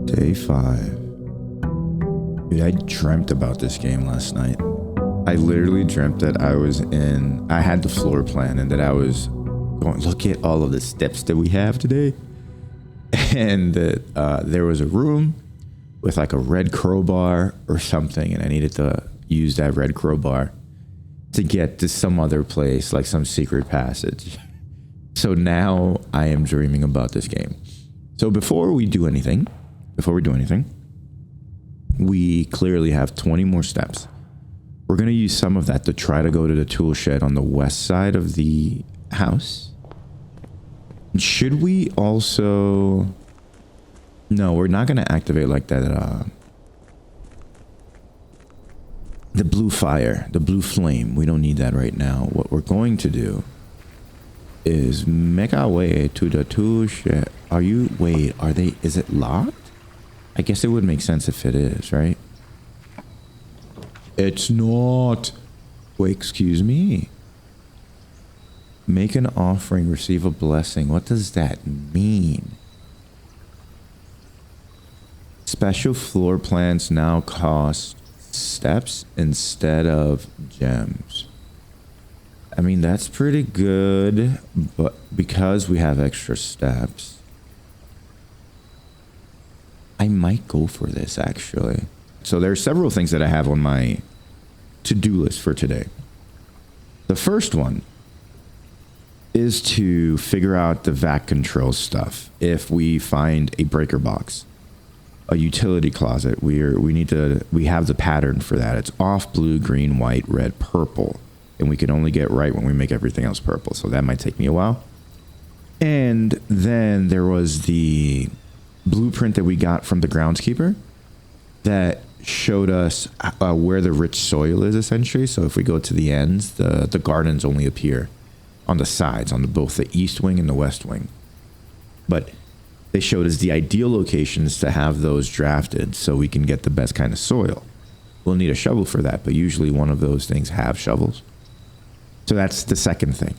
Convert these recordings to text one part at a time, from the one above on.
Day 5. Dude, I dreamt about this game last night. I literally dreamt that I had the floor plan and that I was going, look at all of the steps that we have today. And that there was a room with like a red crowbar or something. And I needed to use that red crowbar to get to some other place, like some secret passage. So now I am dreaming about this game. So before we do anything, we clearly have 20 more steps. We're going to use some of that to try to go to the tool shed on the west side of the house. Should we also... No, we're not going to activate like that. The blue fire, the blue flame. We don't need that right now. What we're going to do is make our way to the tool shed. Is it locked? I guess it would make sense if it is, right? It's not. Wait, excuse me. Make an offering, receive a blessing. What does that mean? Special floor plans now cost steps instead of gems. I mean, that's pretty good, but because we have extra steps, I might go for this actually. So there are several things that I have on my to-do list for today. The first one is to figure out the vac control stuff. If we find a breaker box, a utility closet, we have the pattern for that. It's off, blue, green, white, red, purple. And we can only get right when we make everything else purple. So that might take me a while. And then there was the blueprint that we got from the groundskeeper that showed us where the rich soil is essentially. So if we go to the ends, the gardens only appear on the sides, on both the east wing and the west wing. But they showed us the ideal locations to have those drafted so we can get the best kind of soil. We'll need a shovel for that, but usually one of those things have shovels. So that's the second thing.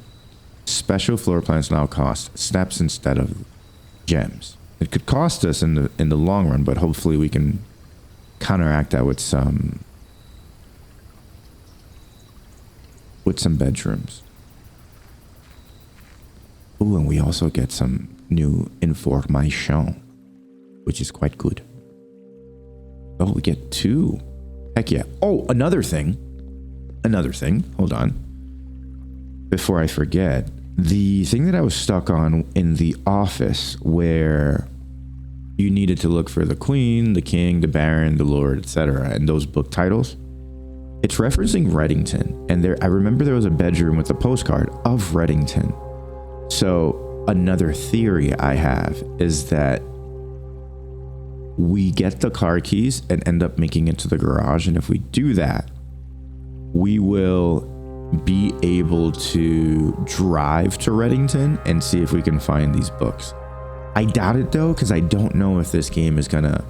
Special floor plans now cost steps instead of gems. It could cost us in the long run, but hopefully we can counteract that with some bedrooms. Oh, and we also get some new information, which is quite good. Oh, we get 2. Heck yeah. Oh, another thing. Hold on. Before I forget, the thing that I was stuck on in the office where you needed to look for the queen, the king, the baron, the lord, etc., and those book titles, it's referencing Reddington. And I remember there was a bedroom with a postcard of Reddington. So another theory I have is that we get the car keys and end up making it to the garage. And if we do that, we will be able to drive to Reddington and see if we can find these books. I doubt it though, because I don't know if this game is gonna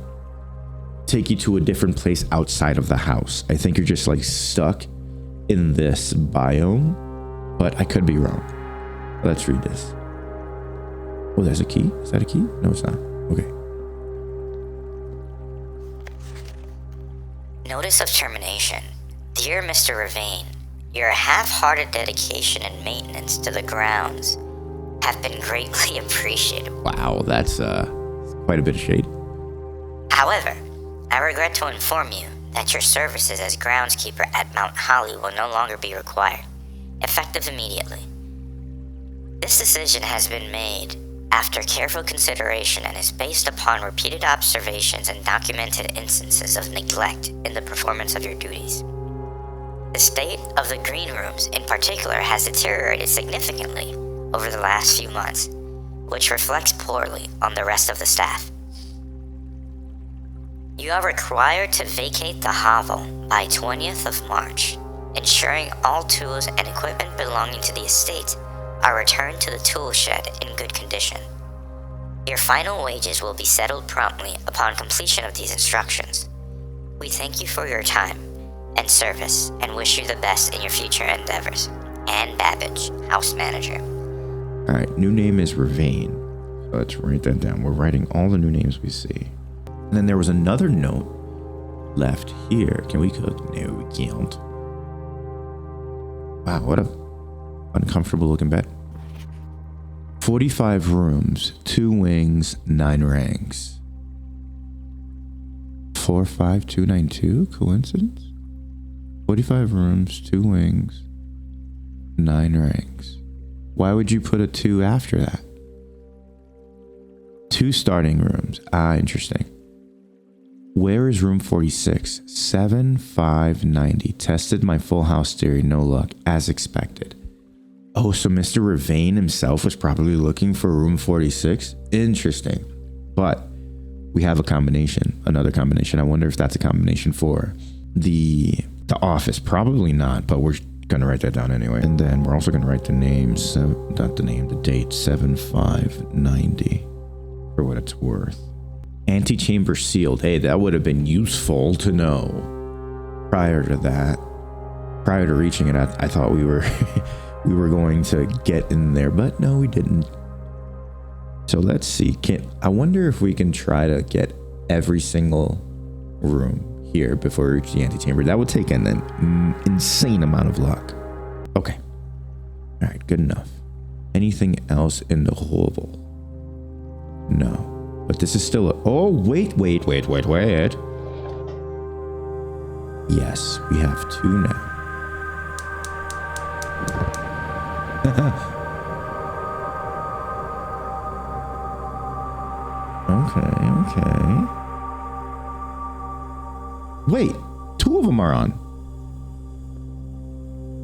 take you to a different place outside of the house. I think you're just like stuck in this biome, but I could be wrong. Let's read this. Oh, there's a key. Is that a key? No, it's not. Okay. Notice of termination. Dear Mr. Ravane, your half-hearted dedication and maintenance to the grounds have been greatly appreciated. Wow, that's quite a bit of shade. However, I regret to inform you that your services as groundskeeper at Mount Holly will no longer be required, effective immediately. This decision has been made after careful consideration and is based upon repeated observations and documented instances of neglect in the performance of your duties. The state of the green rooms in particular has deteriorated significantly over the last few months, which reflects poorly on the rest of the staff. You are required to vacate the hovel by 20th of March, ensuring all tools and equipment belonging to the estate are returned to the tool shed in good condition. Your final wages will be settled promptly upon completion of these instructions. We thank you for your time and service and wish you the best in your future endeavors. Ann Babbage, House Manager. Alright, new name is Ravane. So let's write that down. We're writing all the new names we see. And then there was another note left here. Can we cook? No, we can't. Wow, what a uncomfortable looking bed. 45 rooms, 2 wings, 9 ranks. 45292? Coincidence? 45 rooms, 2 wings, 9 ranks. Why would you put a 2 after that? 2 starting rooms. Interesting. Where is room 46? 7590. Tested my full house theory, no luck, as expected. Oh, so Mr. Ravane himself was probably looking for room 46? Interesting. But we have a combination, another combination. I wonder if that's a combination for the office. Probably not, but we're going to write that down anyway. And then we're also going to write the name, the date, 7590, for what it's worth. Antechamber sealed. Hey, that would have been useful to know prior to that. Prior to reaching it, I thought we were we were going to get in there, but no, we didn't. So let's see. I wonder if we can try to get every single room here before we reach the antechamber. That would take an insane amount of luck. Okay. All right, good enough. Anything else in the hovel? No. But this is still oh, wait. Yes, we have 2 now. Okay. Wait, 2 of them are on.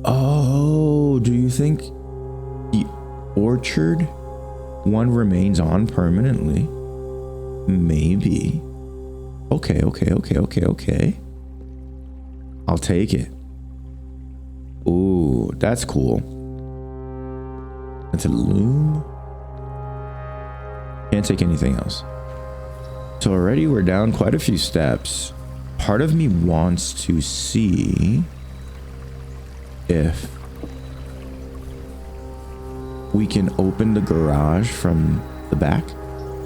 Oh, do you think the orchard one remains on permanently? Maybe. Okay. I'll take it. Ooh, that's cool. That's a loom. Can't take anything else. So already we're down quite a few steps. Part of me wants to see if we can open the garage from the back.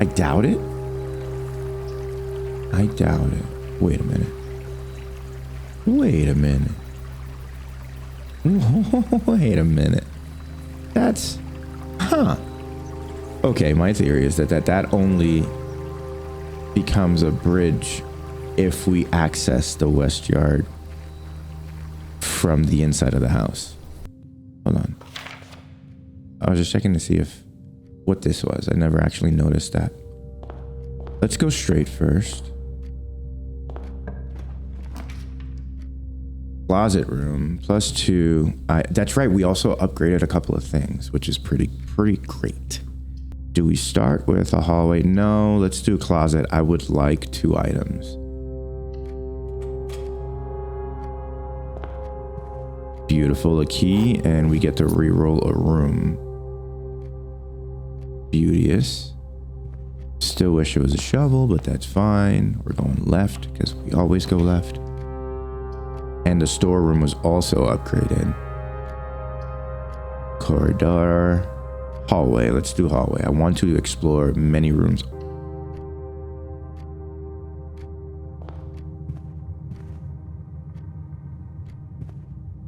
I doubt it. Wait a minute. Wait a minute. That's... Okay, my theory is that only becomes a bridge if we access the west yard from the inside of the house. Hold on. I was just checking to see what this was. I never actually noticed that. Let's go straight first. Closet room +2. That's right. We also upgraded a couple of things, which is pretty great. Do we start with a hallway? No, let's do a closet. I would like 2 items. Beautiful, a key, and we get to re-roll a room. Beauteous. Still wish it was a shovel, but that's fine. We're going left because we always go left. And the storeroom was also upgraded. Corridor. Hallway. Let's do hallway. I want to explore many rooms.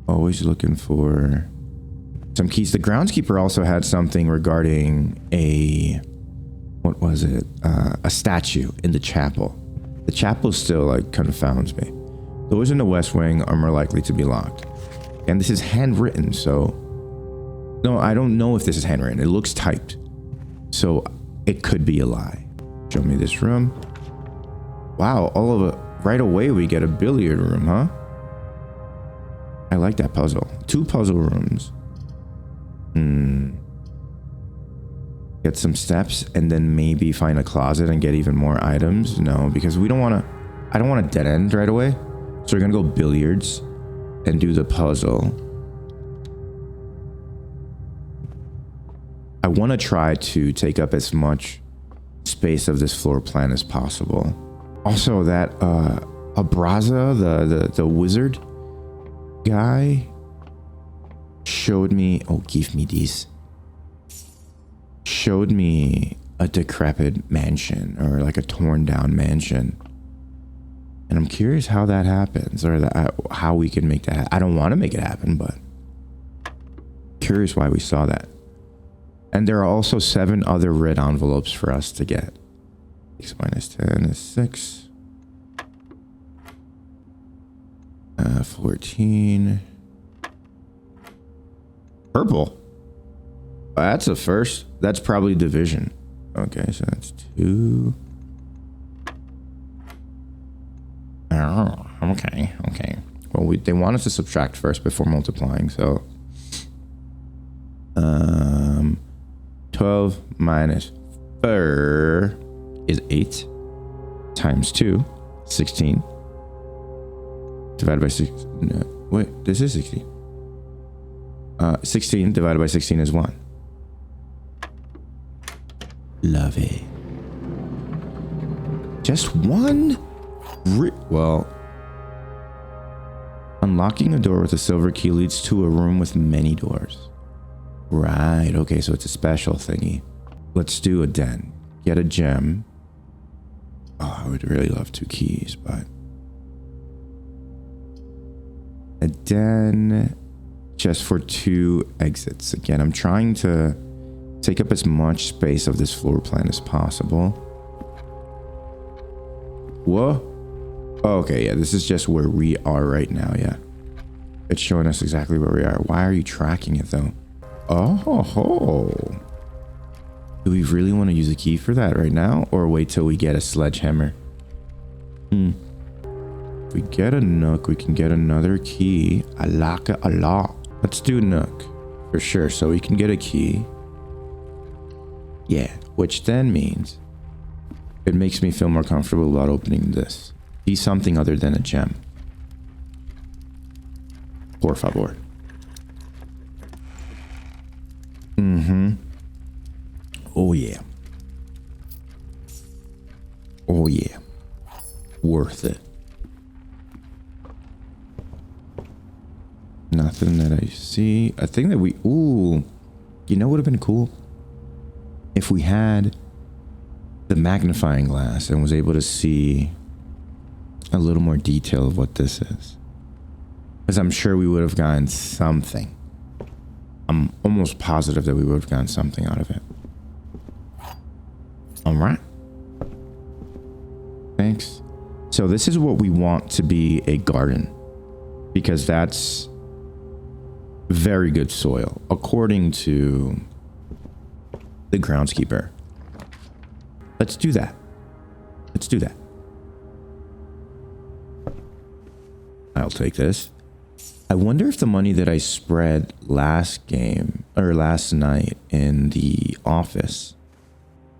Always looking for some keys. The groundskeeper also had something regarding what was it? A statue in the chapel. The chapel still confounds me. Doors in the west wing are more likely to be locked. And this is handwritten, so... No, I don't know if this is handwritten. It looks typed. So it could be a lie. Show me this room. Wow, right away we get a billiard room, huh? I like that puzzle. 2 puzzle rooms. Get some steps and then maybe find a closet and get even more items. No, because I don't want a dead end right away. So we're gonna go billiards and do the puzzle. I want to try to take up as much space of this floor plan as possible. Also, that Abraza, the wizard guy, showed me. Oh, give me these. Showed me a decrepit mansion or like a torn down mansion. And I'm curious how that happens, or how we can make that. I don't want to make it happen, but curious why we saw that. And there are also 7 other red envelopes for us to get. 6 minus 10 is 6. 14. Purple. That's a first. That's probably division. Okay, so that's 2. Oh, okay. Well, they want us to subtract first before multiplying, so 12 minus 4 is 8 times 2, 16. Divided by 6. No, wait, this is 16. 16 divided by 16 is 1. Love it. Just 1? Well, unlocking a door with a silver key leads to a room with many doors. Right, okay, so it's a special thingy. Let's do a den. Get a gem. Oh, I would really love 2 keys, but... a den just for 2 exits. Again, I'm trying to take up as much space of this floor plan as possible. Whoa. Oh, okay, yeah, this is just where we are right now, yeah. It's showing us exactly where we are. Why are you tracking it, though? Oh. Do we really want to use a key for that right now, or wait till we get a sledgehammer? If we get a nook, we can get another key. Alaka Allah. Let's do nook for sure, so we can get a key. Yeah, which then means it makes me feel more comfortable about opening this. Be something other than a gem. Por favor. Oh yeah. Oh yeah. Worth it. Nothing that I see. I think that ooh, you know what would have been cool? If we had the magnifying glass and was able to see a little more detail of what this is. Because I'm sure we would have gotten something. I'm almost positive that we would have gotten something out of it. All right. Thanks. So this is what we want to be a garden, because that's very good soil, according to the groundskeeper. Let's do that. I'll take this. I wonder if the money that I spread last night in the office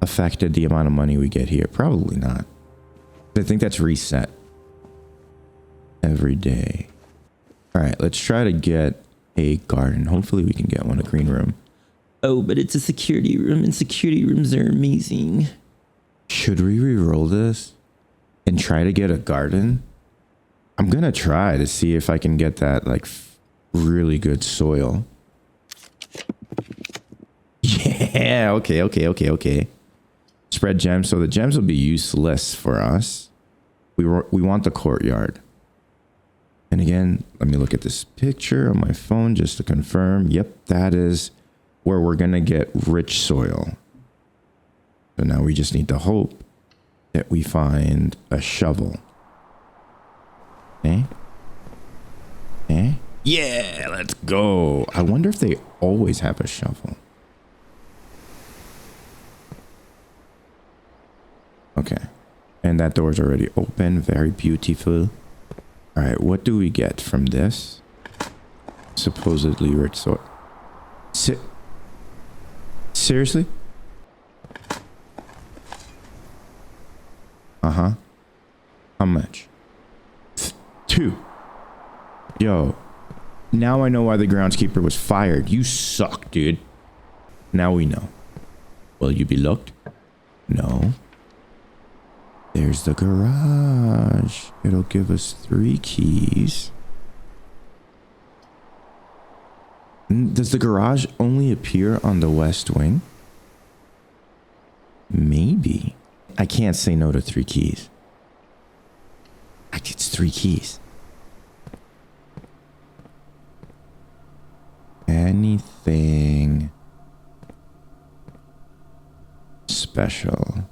affected the amount of money we get here. Probably not. I think that's reset every day. All right, let's try to get a garden. Hopefully we can get one, a green room. Oh, but it's a security room, and security rooms are amazing. Should we re-roll this and try to get a garden? I'm gonna try to see if I can get that like really good soil. Yeah, okay. Spread gems, so the gems will be useless for us. We want the courtyard. And again, let me look at this picture on my phone just to confirm. Yep, that is where we're gonna get rich soil. So now we just need to hope that we find a shovel. Okay. Yeah, let's go. I wonder if they always have a shovel. Okay. And that door's already open. Very beautiful. All right, what do we get from this? Supposedly rich soil. Seriously? Uh-huh. How much? 2. Yo. Now I know why the groundskeeper was fired. You suck, dude. Now we know. Will you be looked? No. There's the garage. It'll give us 3 keys. Does the garage only appear on the west wing? greedy. I can't say no to 3 keys. It's 3 keys. Anything special?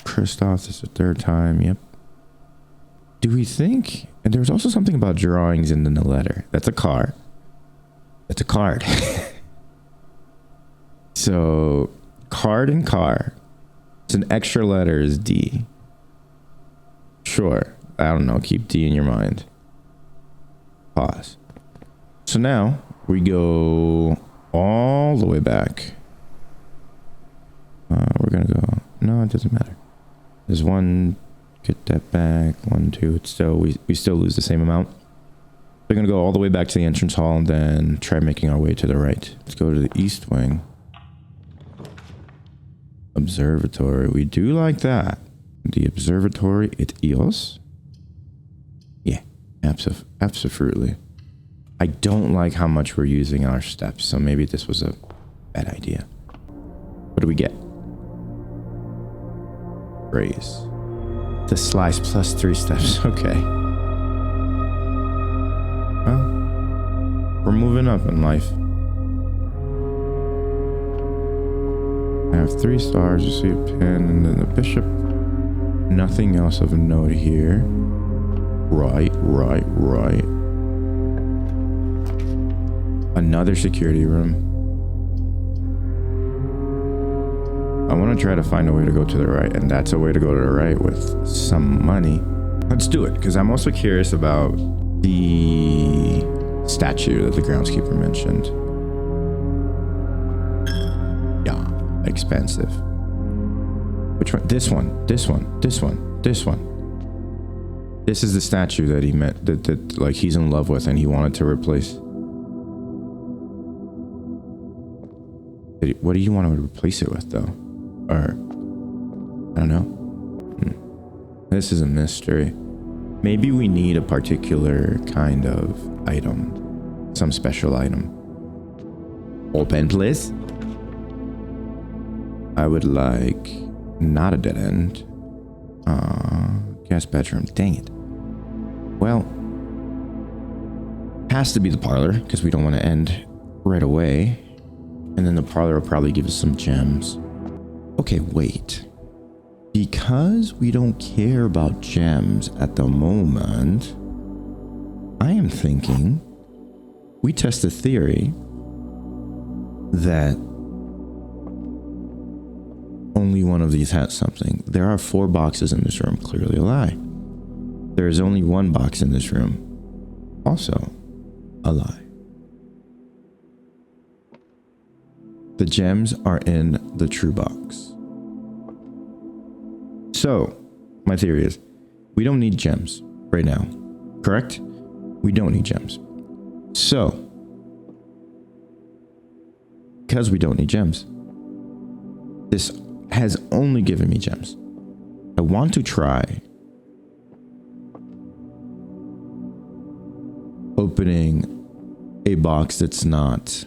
Christoph, this is the 3rd time. Yep. Do we think? And there was also something about drawings in the letter. That's a car. That's a card. So, card and car. It's an extra letter is D. Sure. I don't know. Keep D in your mind. Pause. So now we go all the way back. We're going to go. No, it doesn't matter. There's 1. Get that back. 1, 2. It's still, we still lose the same amount. We're going to go all the way back to the entrance hall and then try making our way to the right. Let's go to the east wing. Observatory. We do like that. The observatory. It's EOS. Yeah. Absolutely. I don't like how much we're using our steps, so maybe this was a bad idea. What do we get? Raise. The slice plus 3 steps. Okay. Well, we're moving up in life. I have 3 stars. You see a pin, and then the bishop. Nothing else of note here. Right. Another security room. I want to try to find a way to go to the right, and that's a way to go to the right with some money. Let's do it, because I'm also curious about the statue that the groundskeeper mentioned. Yeah, expensive. Which one? This one. This is the statue that he meant, that like he's in love with and he wanted to replace. What do you want to replace it with, though? Or, I don't know. This is a mystery. Maybe we need a particular kind of item. Some special item. Open, please. I would like not a dead end. Guest bedroom. Dang it. Well, has to be the parlor because we don't want to end right away. And then the parlor will probably give us some gems. Okay, wait. Because we don't care about gems at the moment, I am thinking we test the theory that only one of these has something. There are 4 boxes in this room. Clearly a lie. There is only 1 box in this room. Also a lie. The gems are in the true box. So, my theory is, we don't need gems right now. Correct? We don't need gems. So, because we don't need gems, this has only given me gems. I want to try opening a box that's not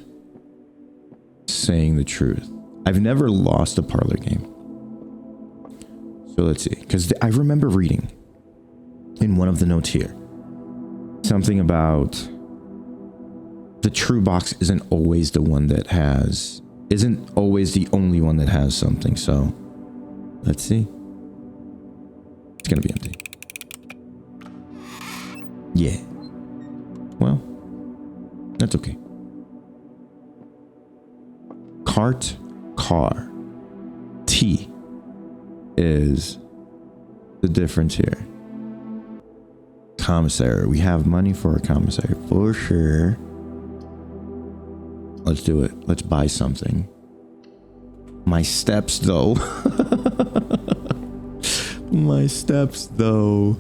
saying the truth. I've never lost a parlor game. So let's see. Because I remember reading in one of the notes here something about the true box isn't always the one that has, isn't always the only one that has something. So let's see. It's going to be empty. Yeah. Well, that's okay. Cart, car. T is the difference here. Commissary. We have money for a commissary for sure. Let's do it. Let's buy something. My steps, though. My steps, though.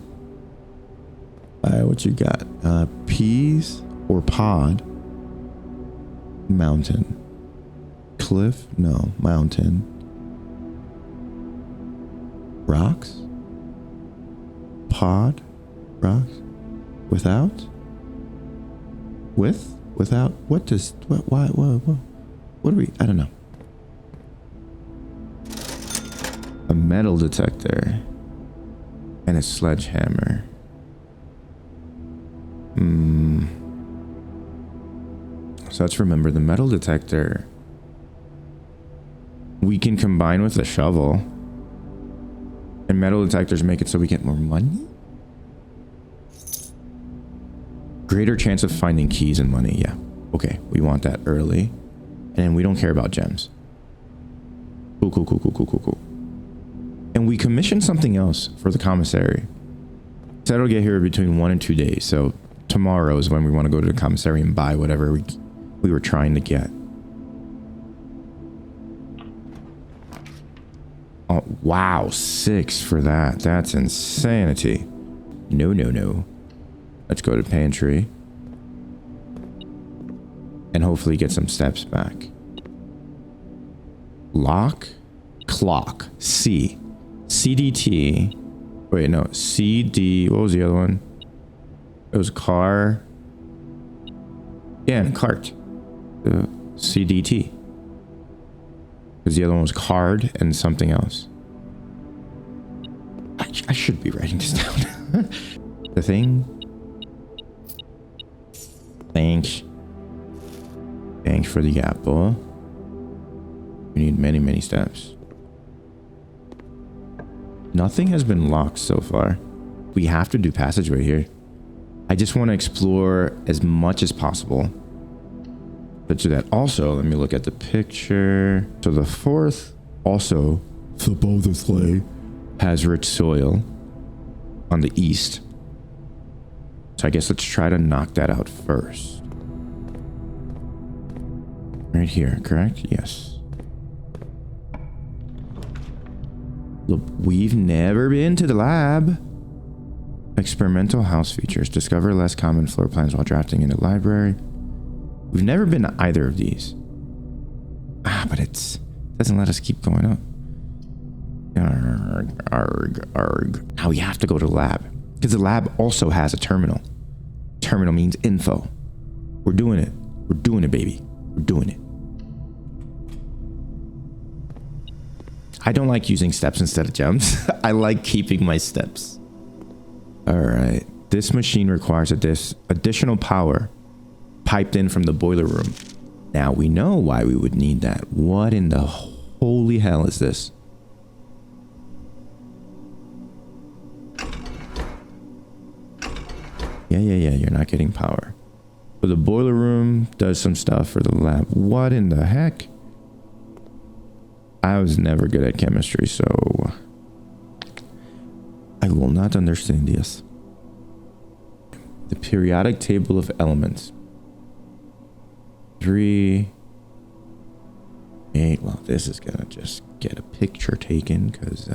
Alright, what you got? Peas or pod? Mountain. Cliff? No. Mountain. Rocks? Pod? Rocks? Without? With? Without? What does... What? Why? What are we... I don't know. metal detector and a sledgehammer. So let's remember the metal detector. We can combine with a shovel. And metal detectors make it so we get more money? Greater chance of finding keys and money, yeah. Okay, we want that early. And we don't care about gems. Cool. And we commissioned something else for the commissary. Said it'll get here between 1 and 2 days. So tomorrow is when we want to go to the commissary and buy whatever we were trying to get. Oh, wow, 6 for that. That's insanity. No. Let's go to pantry. And hopefully get some steps back. Lock. Clock. C. CDT. Wait, no. CD. What was the other one? It was car. Yeah, and cart. CDT. Because the other one was card and something else. I should be writing this down. The thing. Thanks. Thanks for the apple. We need many steps. Nothing has been locked so far. We have to do passageway here. I just want to explore as much as possible. But to that also, let me look at the picture. So the 4th also supposedly has rich soil on the east. So I guess let's try to knock that out first. Right here, correct? Yes. Look, we've never been to the lab. Experimental house features. Discover less common floor plans while drafting in the library. We've never been to either of these. But it doesn't let us keep going up. Arg. Now we have to go to the lab. Because the lab also has a terminal. Terminal means info. We're doing it. We're doing it, baby. We're doing it. I don't like using steps instead of gems. I like keeping my steps. Alright. This machine requires additional power piped in from the boiler room. Now we know why we would need that. What in the holy hell is this? Yeah, you're not getting power. So the boiler room does some stuff for the lab. What in the heck? I was never good at chemistry, so I will not understand this. The periodic table of elements. 3, 8. Well, this is gonna just get a picture taken because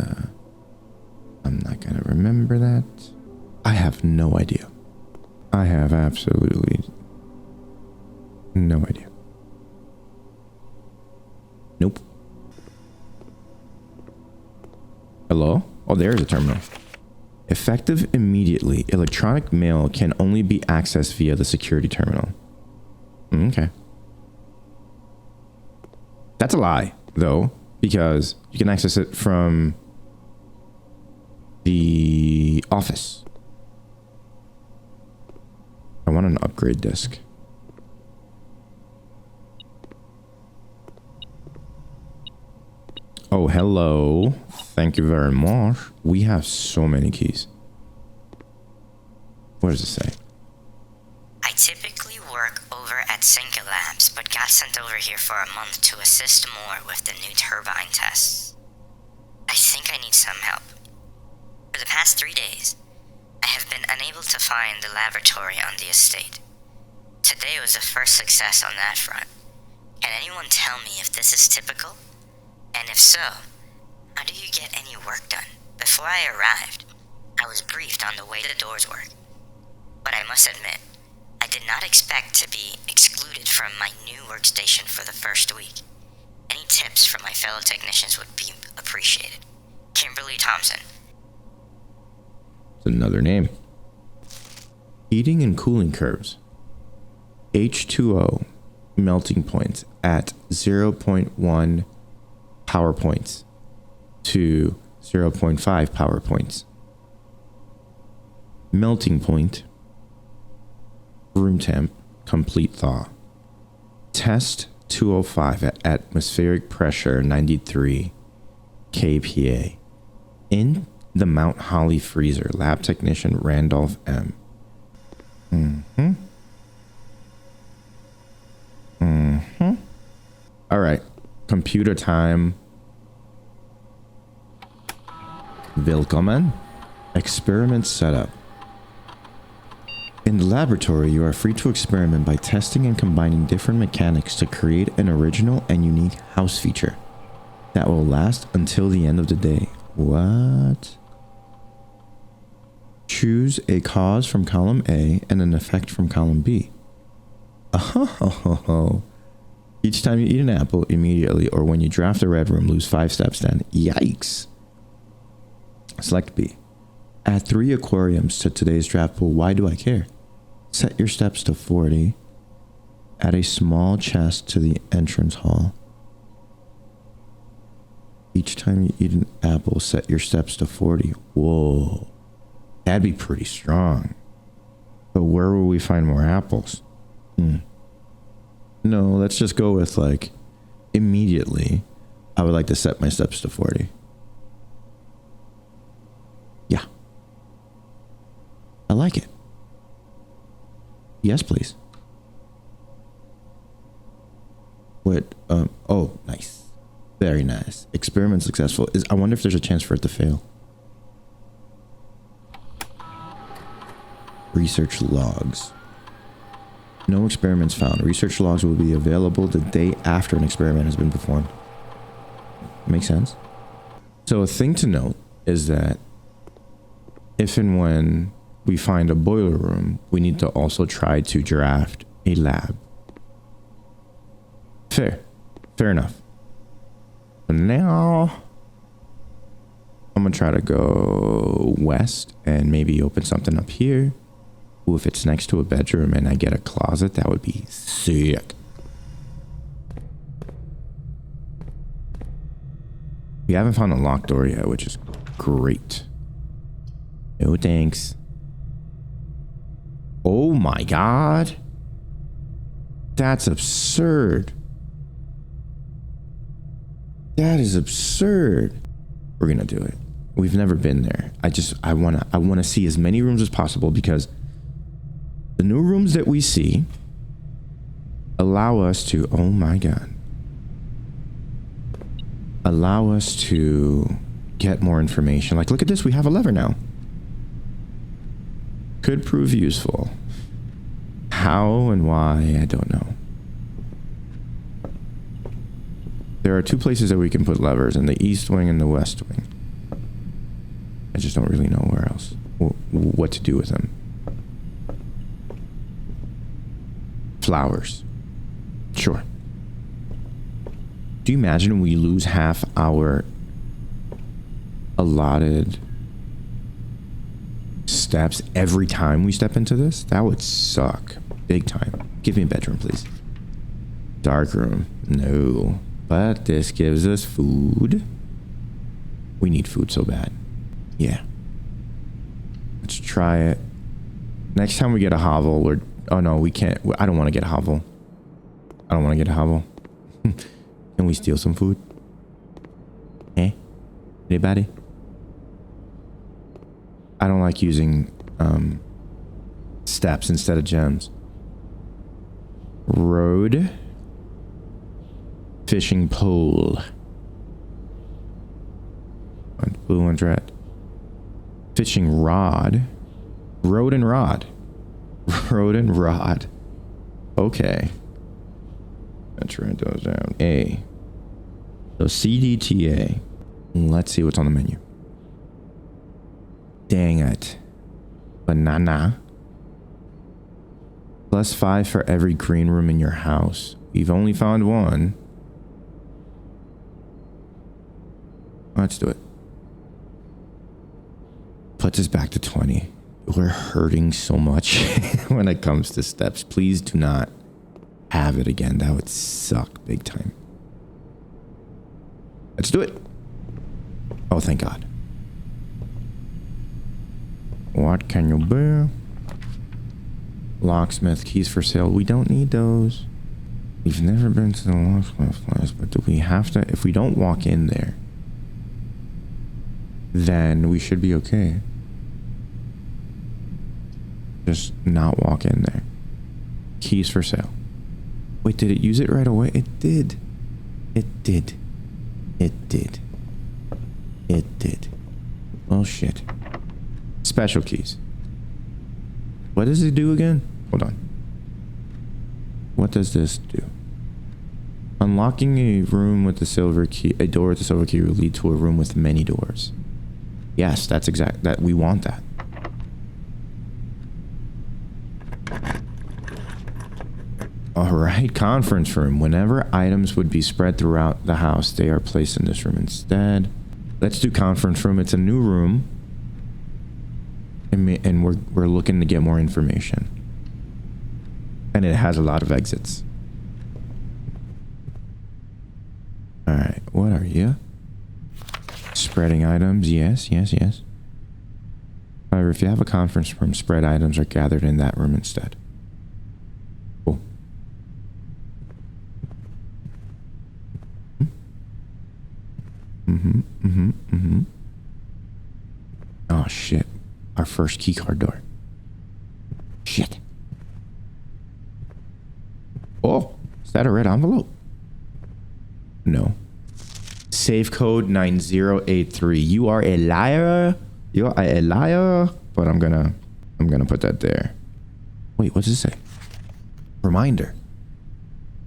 I'm not gonna remember that. I have no idea. I have absolutely no idea. Nope. Hello? Oh, there's a terminal. Effective immediately. Electronic mail can only be accessed via the security terminal. Okay. That's a lie, though, because you can access it from the office. I want an upgrade disc. Oh, hello. Thank you very much. We have so many keys. What does it say? I typically work over at Singa Labs, but got sent over here for a month to assist more with the new turbine tests. I think I need some help. For the past 3 days, I have been unable to find the laboratory on the estate. Today was the first success on that front. Can anyone tell me if this is typical? And if so, how do you get any work done? Before I arrived, I was briefed on the way the doors work. But I must admit, I did not expect to be excluded from my new workstation for the first week. Any tips from my fellow technicians would be appreciated. Kimberly Thompson. It's another name. Heating and cooling curves. H2O melting points at 0.1 power points to zero point 0.5 power points. Melting point. Room temp. Complete thaw. Test 205 at atmospheric pressure 93 kPa. In the Mount Holly freezer. Lab technician Randolph M. All right. Computer time. Willkommen. Experiment setup. In the laboratory, you are free to experiment by testing and combining different mechanics to create an original and unique house feature that will last until the end of the day. What? Choose a cause from column A and an effect from column B. Oh. Each time you eat an apple, immediately or when you draft a red room, lose 5 steps then. Yikes. Select B. Add 3 aquariums to today's draft pool. Why do I care? Set your steps to 40. Add a small chest to the entrance hall. Each time you eat an apple, set your steps to 40. Whoa. That'd be pretty strong. But where will we find more apples? No, let's just go with like immediately. I would like to set my steps to 40. Yeah. I like it. Yes, please. What? Oh, nice. Very nice. Experiment successful. I wonder if there's a chance for it to fail. Research logs. No experiments found. Research logs will be available the day after an experiment has been performed. Makes sense. So a thing to note is that if and when we find a boiler room, we need to also try to draft a lab. Fair enough. But now I'm gonna try to go west and maybe open something up here. Ooh, if it's next to a bedroom and I get a closet, that would be sick. We haven't found a locked door yet, which is great. No thanks. Oh my god. That's absurd. That is absurd. We're gonna do it. We've never been there. I wanna see as many rooms as possible because the new rooms that we see allow us to, oh my god, allow us to get more information. Like, look at this, we have a lever now. Could prove useful. How and why, I don't know. There are 2 places that we can put levers, in the east wing and the west wing. I just don't really know where else, what to do with them. Flowers. Sure. Do you imagine we lose half our allotted steps every time we step into this? That would suck. Big time. Give me a bedroom, please. Dark room. No. But this gives us food. We need food so bad. Yeah. Let's try it. Next time we get a hovel, we're... Oh no, we can't. I don't want to get a hovel. I don't want to get a hovel. Can we steal some food? Eh? Anybody? I don't like using steps instead of gems. Road. Fishing pole. Blue and red. Fishing rod. Road and rod. Road and rod. Okay. Let's write those down. A. So CDTA. Let's see what's on the menu. Dang it. Banana. +5 for every green room in your house. We've only found 1. Let's do it. Puts us back to 20. We're hurting so much when it comes to steps. Please do not have it again. That would suck big time. Let's do it. Oh, thank God. What can you bear? Locksmith keys for sale. We don't need those. We've never been to the locksmith place, but do we have to? If we don't walk in there, then we should be okay. Just not walk in there. Keys for sale. Wait, did it use it right away? It did. It did. It did. It did. Oh shit. Special keys. What does it do again? Hold on. What does this do? Unlocking a room with the silver key, a door with the silver key will lead to a room with many doors. Yes, that's exact. That we want that. All right, conference room. Whenever items would be spread throughout the house, they are placed in this room instead. Let's do conference room. It's a new room, and we're looking to get more information. And it has a lot of exits. All right, what are you? Spreading items. Yes, yes, yes. However, if you have a conference room, spread items are gathered in that room instead. Cool. Oh, shit. Our first keycard door. Shit. Oh, is that a red envelope? No. Safe code 9083. You are a liar. You are a liar. But I'm gonna put that there. Wait, what does it say? Reminder.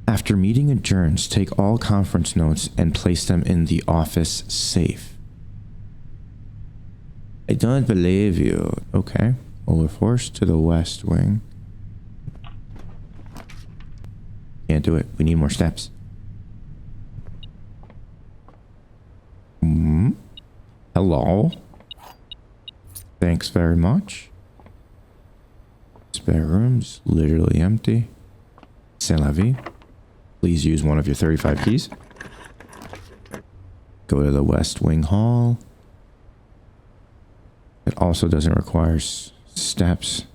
After meeting adjourns, take all conference notes and place them in the office safe. I don't believe you. Okay. Well, we're forced to the west wing. Can't do it. We need more steps. Hello. Thanks very much. Spare rooms. Literally empty. C'est la vie. Please use one of your 35 keys. Go to the west wing hall. It also doesn't require steps.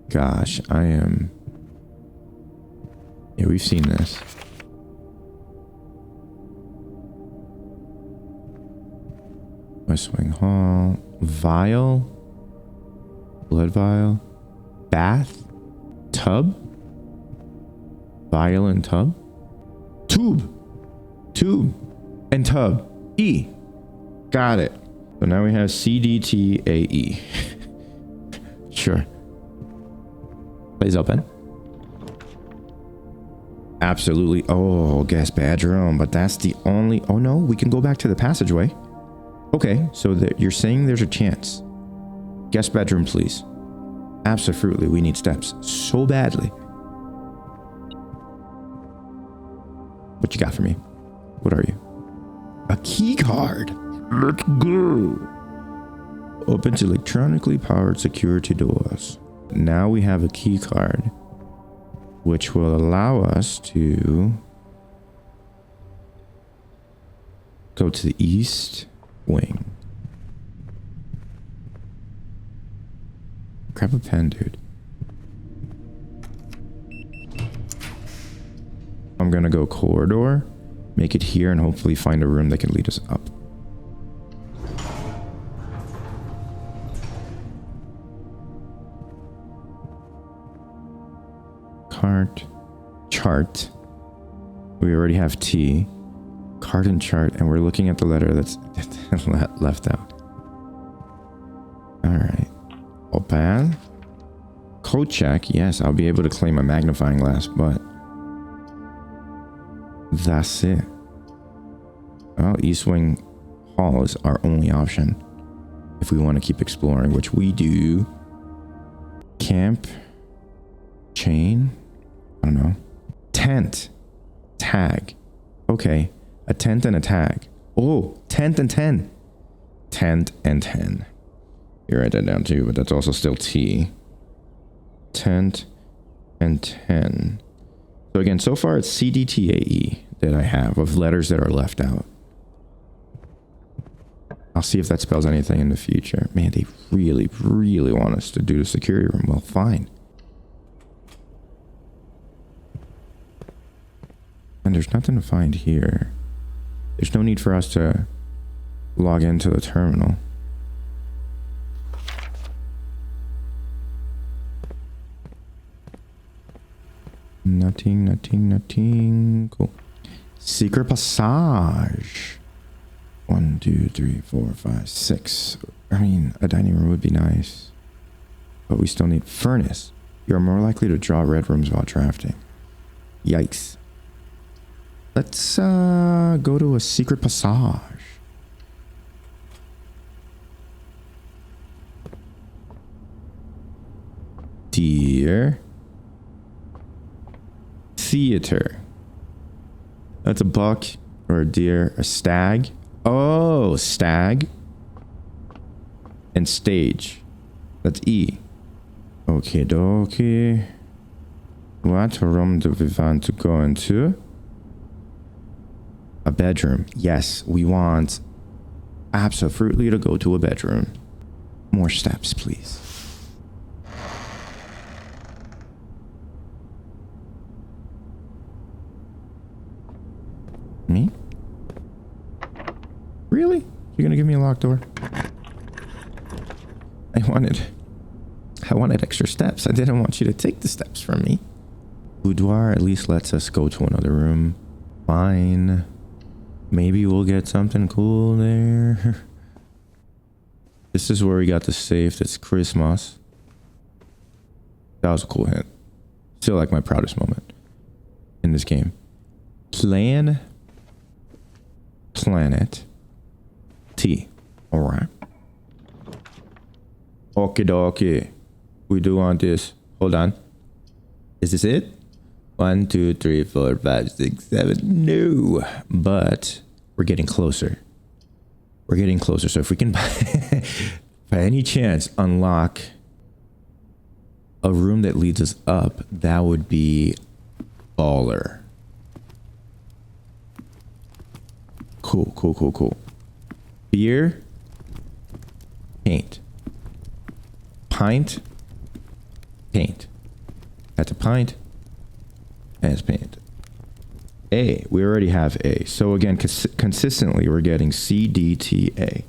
Gosh, I am... Yeah, we've seen this. West Wing Hall. Vial. Blood vial. Bath. Tub. Vial and tub. Tube. Tube. And tub. E. Got it. So now we have CDTAE. Sure. Please open. Absolutely. Oh, guest bedroom. But that's the only... Oh, no. We can go back to the passageway. Okay. So you're saying there's a chance. Guest bedroom, please. Absolutely. We need steps so badly. What you got for me? What are you? A key card. Let's go. Opens electronically powered security doors. Now we have a key card, which will allow us to go to the east wing. Grab a pen, dude. I'm gonna go corridor, make it here, and hopefully find a room that can lead us up. Cart. Chart. We already have T. Cart and chart, and we're looking at the letter that's left out. Alright. Open. Code check. Yes, I'll be able to claim a magnifying glass, but that's it. Well, East Wing Hall is our only option if we want to keep exploring, which we do. Camp. Chain. I don't know. Tent. Tag. Okay. A tent and a tag. Oh, tent and 10. Tent and 10. You write that down too, but that's also still T. Tent and 10. So again, so far it's CDTAE that I have of letters that are left out. I'll see if that spells anything in the future. Man, they really, really want us to do the security room. Well, fine. And there's nothing to find here. There's no need for us to log into the terminal. Nothing, nothing, nothing. Cool. Secret passage. 1, 2, 3, 4, 5, 6. I mean, a dining room would be nice. But we still need furnace. You're more likely to draw red rooms while drafting. Yikes. Let's go to a secret passage. Deer. Theater. That's a buck or a deer. A stag. Oh, stag. And stage. That's E. Okay, dokie. What room do we want to go into? A bedroom. Yes, we want absolutely to go to a bedroom. More steps, please. Me? Really? You're gonna give me a locked door? I wanted extra steps. I didn't want you to take the steps from me. Boudoir at least lets us go to another room. Fine. Maybe we'll get something cool there. This is where we got the safe that's Christmas. That was a cool hint. Still like my proudest moment in this game. Planet T. Alright. Okie dokie. We do want this. Hold on. Is this it? 1, 2, 3, 4, 5, 6, 7. No. But we're getting closer. We're getting closer. So if we can, by any chance, unlock a room that leads us up, that would be baller. Cool, cool, cool, cool. Beer. Paint. Pint. Paint. That's a pint. And it's paint. A. We already have A. So again, consistently, we're getting C, D, T, A.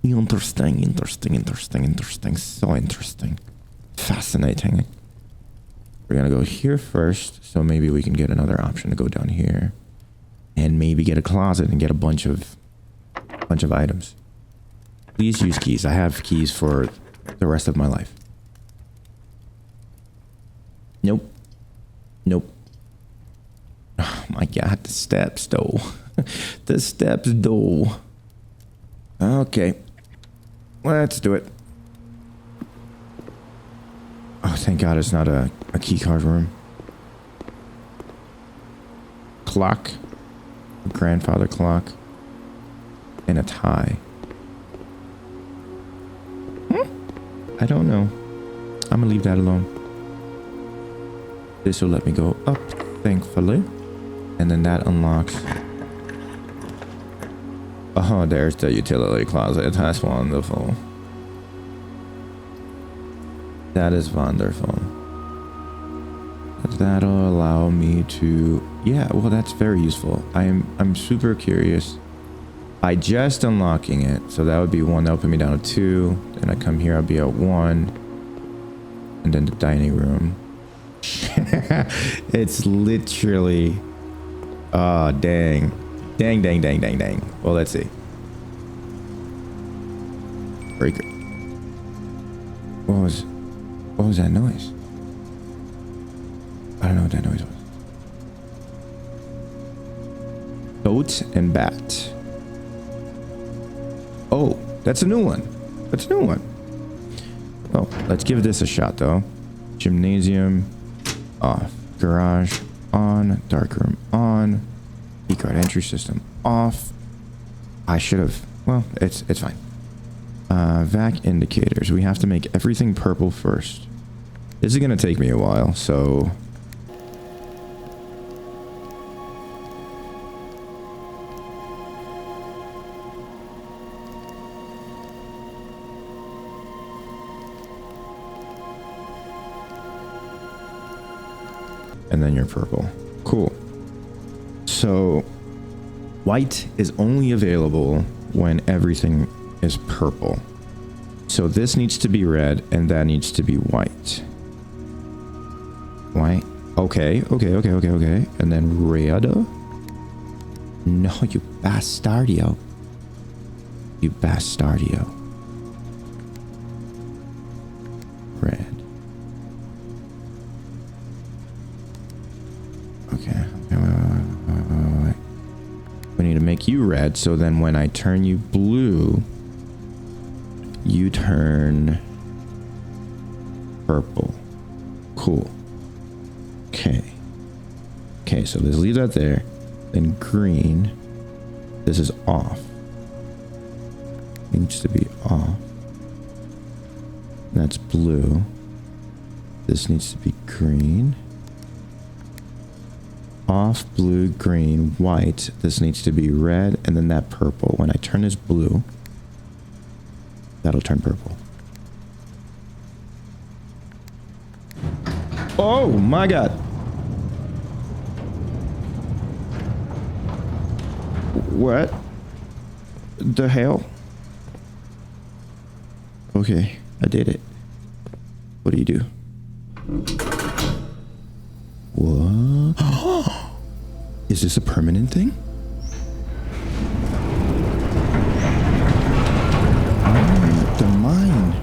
Interesting, interesting, interesting, interesting. So interesting. Fascinating. We're gonna go here first. So maybe we can get another option to go down here. And maybe get a closet and get a bunch of items. Please use keys. I have keys for the rest of my life. Nope. Nope. Oh my god, the steps though. The steps though. Okay. Let's do it. Oh, thank god it's not a key card room. Clock. Grandfather clock. And a tie. I don't know. I'm gonna leave that alone. This will let me go up, thankfully. And then that unlocks. Oh, there's the utility closet. That's wonderful. That is wonderful. That'll allow me to... Yeah, well, that's very useful. I'm super curious. By just unlocking it, so that would be 1. That would put me down to 2. Then I come here, I'll be at 1. And then the dining room. It's literally... Oh, dang. Dang, dang, dang, dang, dang. Well, let's see. Breaker. What was that noise? I don't know what that noise was. Goat and bat. Oh, that's a new one. That's a new one. Well, let's give this a shot, though. Gymnasium off. Garage on. Darkroom on. Keycard entry system off. I should have. Well, it's fine. Vac indicators. We have to make everything purple first. This is going to take me a while, so... and then you're purple. Cool. So white is only available when everything is purple. So this needs to be red and that needs to be white. White. Okay. And then red. No, you bastardio. You bastardio. Red. Okay. Wait. We need to make you red, so then when I turn you blue, you turn purple. Cool. Okay, so let's leave that there. Then green. This is off. Needs to be off. That's blue. This needs to be green. Off, blue, green, white. This needs to be red, and then that purple. When I turn this blue, that'll turn purple. Oh my god. What the hell? Okay, I did it. What do you do? What? Is this a permanent thing? Oh, the mine.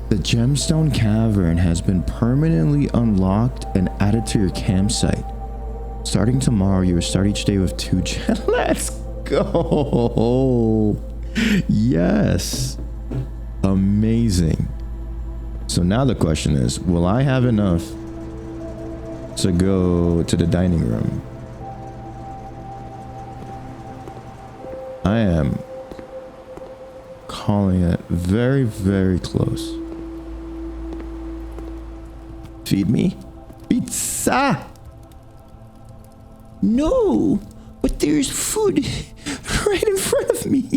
The gemstone cavern has been permanently unlocked and added to your campsite. Starting tomorrow, you will start each day with 2 gems. Let's go. Yes. Amazing. So now the question is, will I have enough to go to the dining room? I am calling it very, very close. Feed me? Pizza! No, but there's food right in front of me.